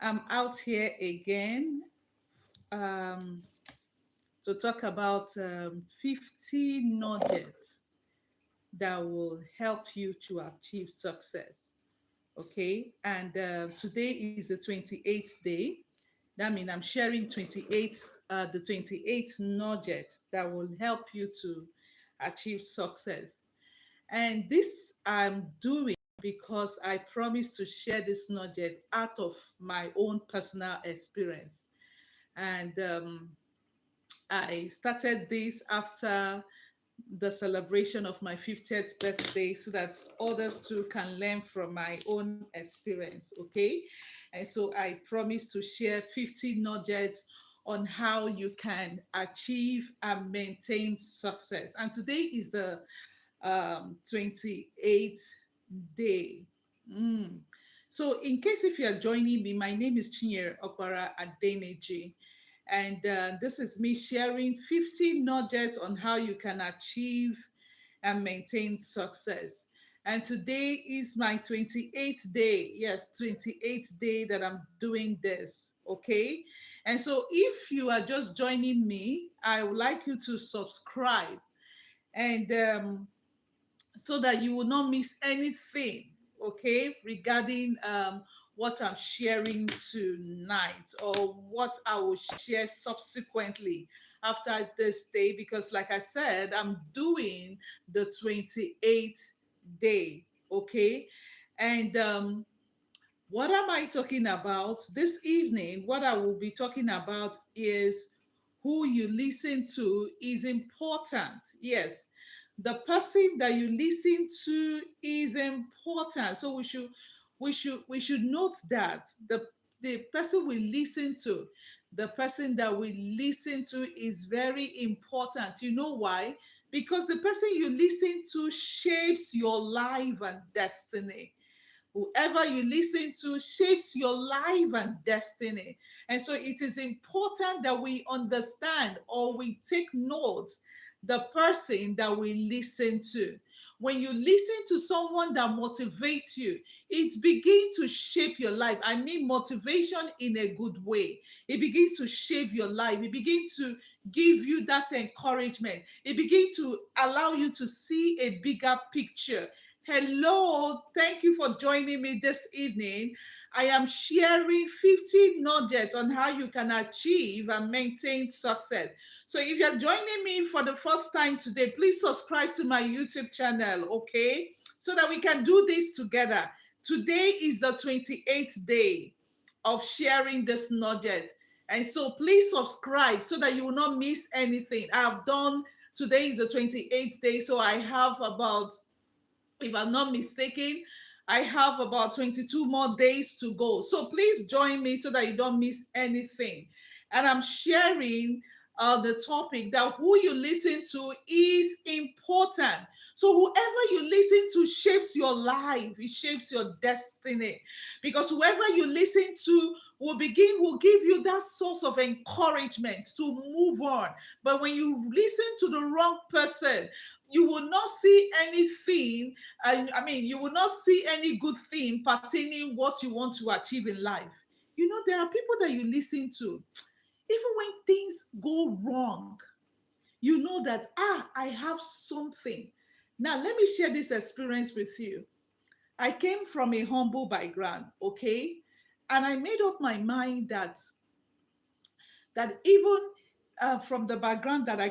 I'm out here again um, to talk about 50 nuggets that will help you to achieve success. Okay, and today is the 28th day. That means I'm sharing the 28th nugget that will help you to achieve success. And this I'm doing because I promise to share this nugget out of my own personal experience. And I started this after the celebration of my 50th birthday so that others too can learn from my own experience. Okay. And so I promise to share 50 nuggets on how you can achieve and maintain success. And today is the 28th day. Mm. So, in case if you are joining me, my name is Okpara-Adeniji, and this is me sharing 50 nuggets on how you can achieve and maintain success. And today is my 28th day. Yes, 28th day that I'm doing this. Okay. And so, if you are just joining me, I would like you to subscribe and so that you will not miss anything, okay, regarding what I'm sharing tonight or what I will share subsequently after this day, because, like I said, I'm doing the 28th day, okay? And what am I talking about this evening? What I will be talking about is who you listen to is important. Yes, the person that you listen to is important. So we should note that the person we listen to, the person that we listen to is very important. You know why? Because the person you listen to shapes your life and destiny. Whoever you listen to shapes your life and destiny. And so it is important that we understand or we take notes the person that we listen to. When you listen to someone that motivates you, it begins to shape your life. I mean, motivation in a good way. It begins to shape your life. It begins to give you that encouragement. It begins to allow you to see a bigger picture. Hello, thank you for joining me this evening. I am sharing 50 nuggets on how you can achieve and maintain success. So if you're joining me for the first time today, please subscribe to my YouTube channel, okay? So that we can do this together. Today is the 28th day of sharing this nugget. And so please subscribe so that you will not miss anything. Today is the 28th day, so I have about, if I'm not mistaken, I have about 22 more days to go. So please join me so that you don't miss anything. And I'm sharing the topic that who you listen to is important. So whoever you listen to shapes your life, it shapes your destiny. Because whoever you listen to will give you that source of encouragement to move on. But when you listen to the wrong person, you will not see anything. I mean, you will not see any good thing pertaining what you want to achieve in life. You know, there are people that you listen to, even when things go wrong, you know that, I have something. Now, let me share this experience with you. I came from a humble background, okay? And I made up my mind that even from the background that I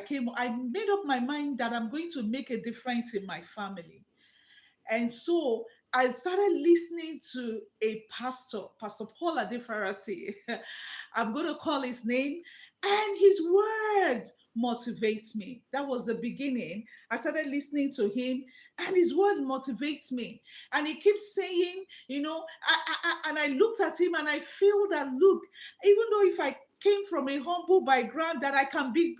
made up my mind that I'm going to make a difference in my family. And so I started listening to a pastor, Pastor Paul Adefarasi. I'm going to call his name, and his word motivates me. That was the beginning. I started listening to him, and his word motivates me. And he keeps saying, and I looked at him and I feel that, look, even though if I came from a humble background, that I can be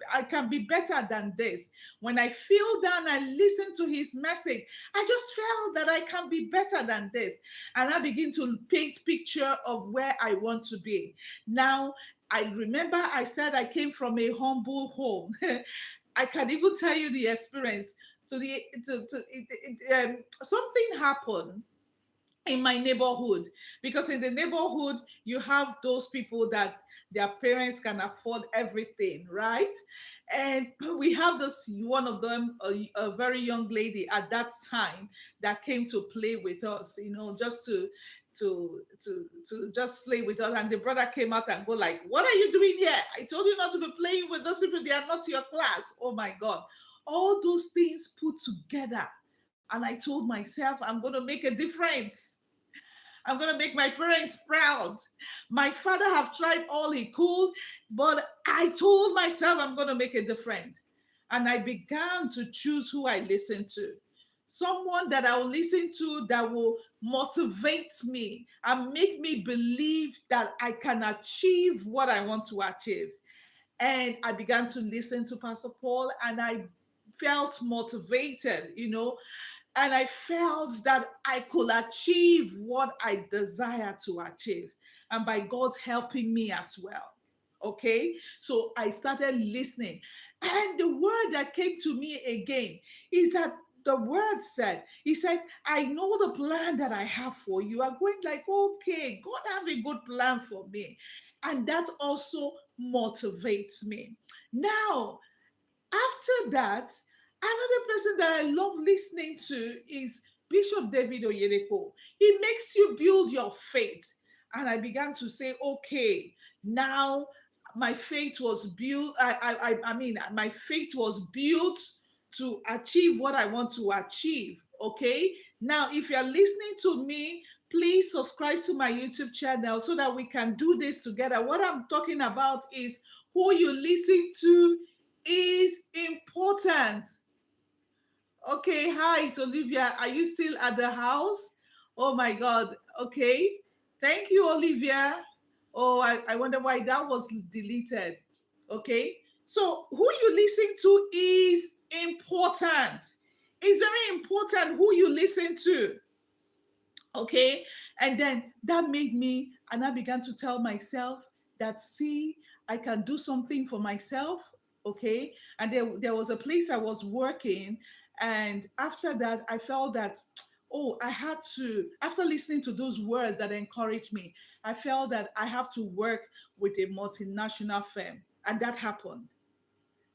better than this. When I feel down, I listen to his message. I just felt that I can be better than this. And I begin to paint picture of where I want to be. Now, I remember I said I came from a humble home. I can even tell you the experience. Something happened, in my neighborhood, because in the neighborhood you have those people that their parents can afford everything, right? And we have this one of them, a very young lady at that time, that came to play with us, just to just play with us. And the brother came out and go like, "What are you doing here? I told you not to be playing with those people. They are not your class." Oh my God. All those things put together, and I told myself, I'm going to make a difference. I'm going to make my parents proud. My father have tried all he could, but I told myself I'm going to make a difference. And I began to choose who I listen to. Someone that I will listen to that will motivate me and make me believe that I can achieve what I want to achieve. And I began to listen to Pastor Paul, and I felt motivated, and I felt that I could achieve what I desire to achieve, and by God helping me as well. Okay, so I started listening, and the word that came to me again is that the word said, He said, "I know the plan that I have for you." I'm going like, okay, God have a good plan for me. And that also motivates me. Now, after that, another person that I love listening to is Bishop David Oyedepo. He makes you build your faith. And I began to say, okay, now my faith was built. My faith was built to achieve what I want to achieve. Okay. Now, if you're listening to me, please subscribe to my YouTube channel so that we can do this together. What I'm talking about is who you listen to is important. Okay, hi, it's Olivia. Are you still at the house? Oh my God. Okay. Thank you, Olivia. Oh, I wonder why that was deleted. Okay. So, who you listen to is important. It's very important who you listen to. Okay. And then that made me, and I began to tell myself that, see, I can do something for myself. Okay. And there was a place I was working, and after that I felt that, oh, I had to, after listening to those words that encouraged me, I felt that I have to work with a multinational firm, and that happened.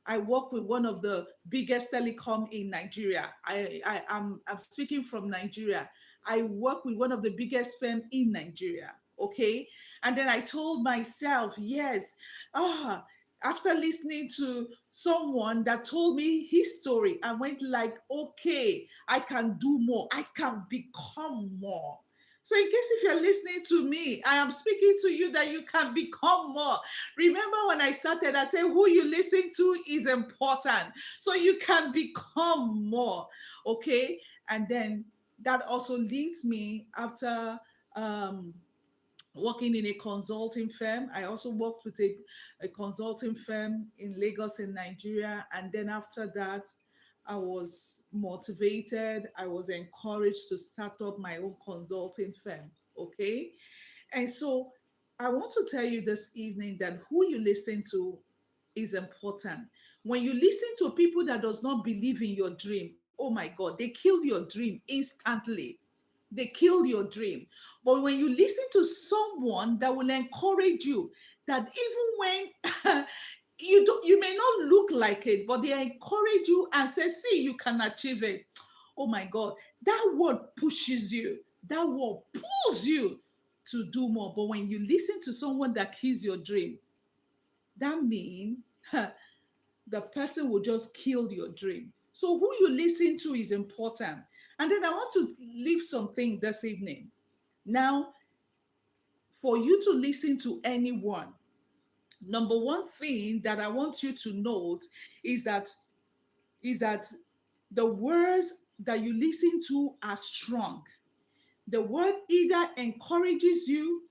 I work with one of the biggest telecom in Nigeria. I'm speaking from Nigeria. I work with one of the biggest firm in Nigeria. Okay. And then I told myself, yes, ah, after listening to someone that told me his story, I went like, okay, I can do more. I can become more. So, in case if you're listening to me, I am speaking to you that you can become more. Remember when I started, I said who you listen to is important. So you can become more. Okay. And then that also leads me after um, working in a consulting firm. I also worked with a consulting firm in Lagos, in Nigeria. And then after that, I was motivated. I was encouraged to start up my own consulting firm. Okay. And so I want to tell you this evening that who you listen to is important. When you listen to people that does not believe in your dream, oh my God, they kill your dream instantly. They kill your dream. But when you listen to someone that will encourage you, that even when you may not look like it, but they encourage you and say, see, you can achieve it. Oh my God, that word pushes you. That word pulls you to do more. But when you listen to someone that kills your dream, that means the person will just kill your dream. So who you listen to is important. And then I want to leave something this evening. Now, for you to listen to anyone, number one thing that I want you to note is that the words that you listen to are strong. The word either encourages you,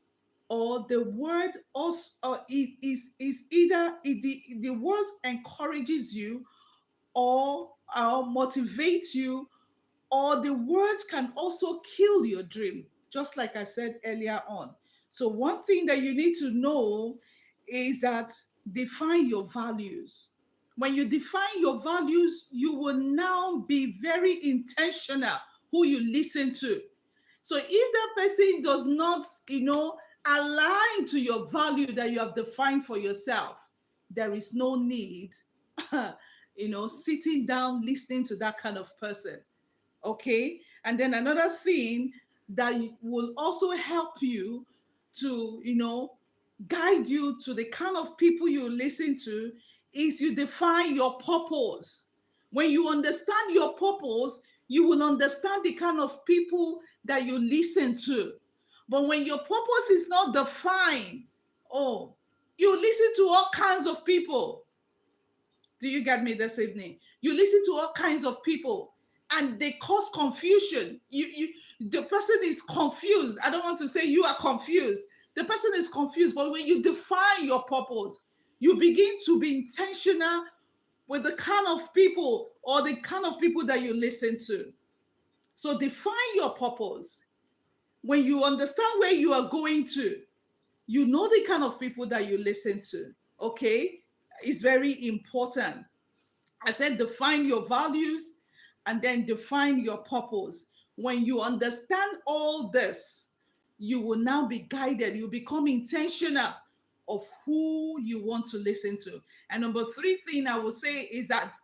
or the word also is either the words encourages you, or motivates you, or the words can also kill your dream, just like I said earlier on. So one thing that you need to know is that define your values. When you define your values, you will now be very intentional who you listen to. So if that person does not, align to your value that you have defined for yourself, there is no need, sitting down listening to that kind of person. Okay. And then another thing that will also help you to, guide you to the kind of people you listen to is you define your purpose. When you understand your purpose, you will understand the kind of people that you listen to. But when your purpose is not defined, oh, you listen to all kinds of people. Do you get me this evening? You listen to all kinds of people and they cause confusion. The person is confused. I don't want to say you are confused. The person is confused, but when you define your purpose, you begin to be intentional with the kind of people or the kind of people that you listen to. So define your purpose. When you understand where you are going to, you know the kind of people that you listen to. Okay? It's very important. I said define your values and then define your purpose. When you understand all this, you will now be guided. You become intentional of who you want to listen to. And number three thing I will say is that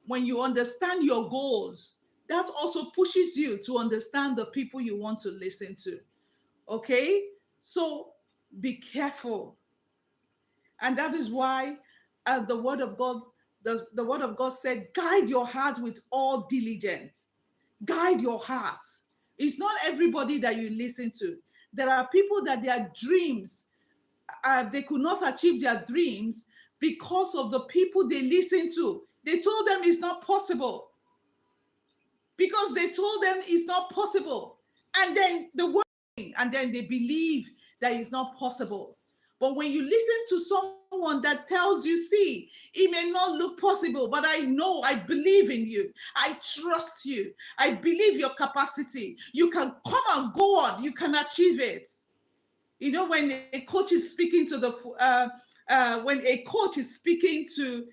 when you understand your goals, that also pushes you to understand the people you want to listen to. Okay? So be careful. And that is why the word of God, the word of God said, guide your heart with all diligence. Guide your heart. It's not everybody that you listen to. There are people that their dreams, they could not achieve their dreams because of the people they listen to. They told them it's not possible. Because they told them it's not possible. And then the word, and then they believe that it's not possible. But when you listen to someone that tells you, see, it may not look possible, but I know, I believe in you. I trust you. I believe your capacity. You can come and go on. You can achieve it. When a coach is speaking to when a coach is speaking to,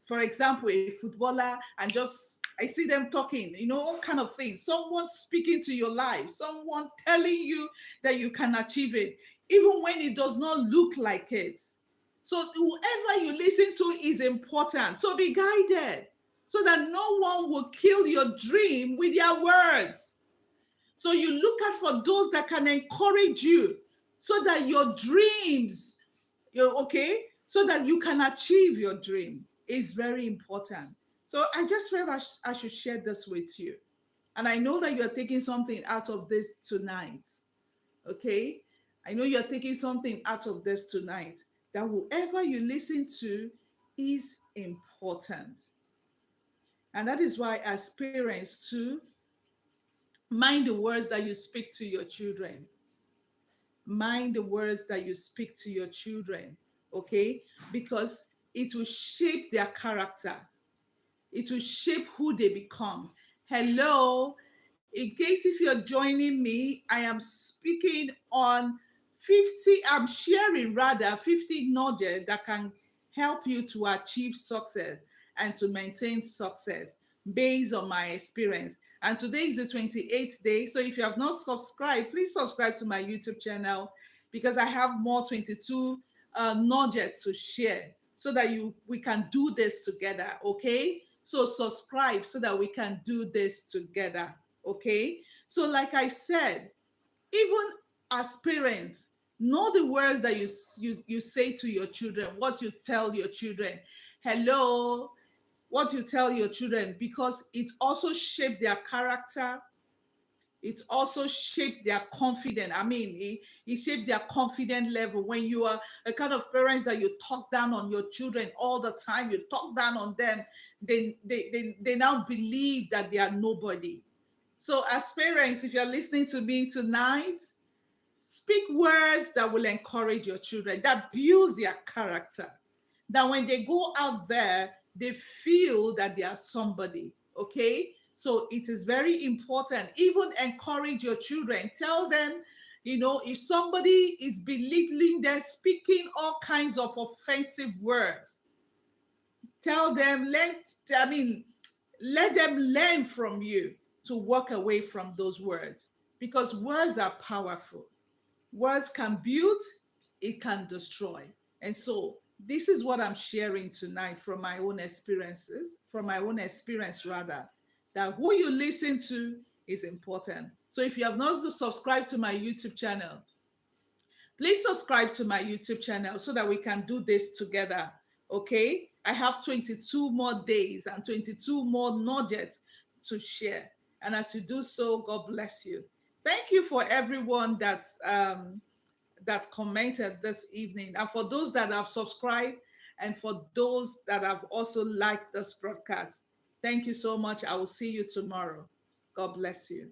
for example, a footballer, and just I see them talking, all kind of things. Someone speaking to your life, someone telling you that you can achieve it, even when it does not look like it. So whoever you listen to is important. So be guided so that no one will kill your dream with their words. So you look out for those that can encourage you so that your dreams, okay, so that you can achieve your dream is very important. So I just felt I should share this with you. And I know that you're taking something out of this tonight. Okay? I know you're taking something out of this tonight. That whoever you listen to is important. And that is why, as parents, too, mind the words that you speak to your children. Mind the words that you speak to your children, okay? Because it will shape their character. It will shape who they become. Hello, in case if you're joining me, I am speaking on 50, I'm sharing rather 50 nudges that can help you to achieve success and to maintain success based on my experience. And today is the 28th day. So if you have not subscribed, please subscribe to my YouTube channel because I have more 22 nudges to share so that we can do this together, okay? So subscribe so that we can do this together, okay? So like I said, even as parents, know the words that you say to your children, what you tell your children. Hello, what you tell your children, because it also shapes their character. It also shaped their confidence. I mean, it shaped their confidence level. When you are a kind of parents that you talk down on your children all the time, you talk down on them, they now believe that they are nobody. So as parents, if you're listening to me tonight, speak words that will encourage your children, that builds their character. That when they go out there, they feel that they are somebody, okay? So it is very important. Even encourage your children. Tell them, if somebody is belittling them, speaking all kinds of offensive words, tell them, let them learn from you to walk away from those words. because words are powerful. Words can build, it can destroy. And so this is what I'm sharing tonight from my own experiences, from my own experience rather, that who you listen to is important. So if you have not subscribed to my YouTube channel, please subscribe to my YouTube channel so that we can do this together. Okay? I have 22 more days and 22 more nuggets to share. And as you do so, God bless you. Thank you for everyone that commented this evening, and for those that have subscribed, and for those that have also liked this broadcast. Thank you so much. I will see you tomorrow. God bless you.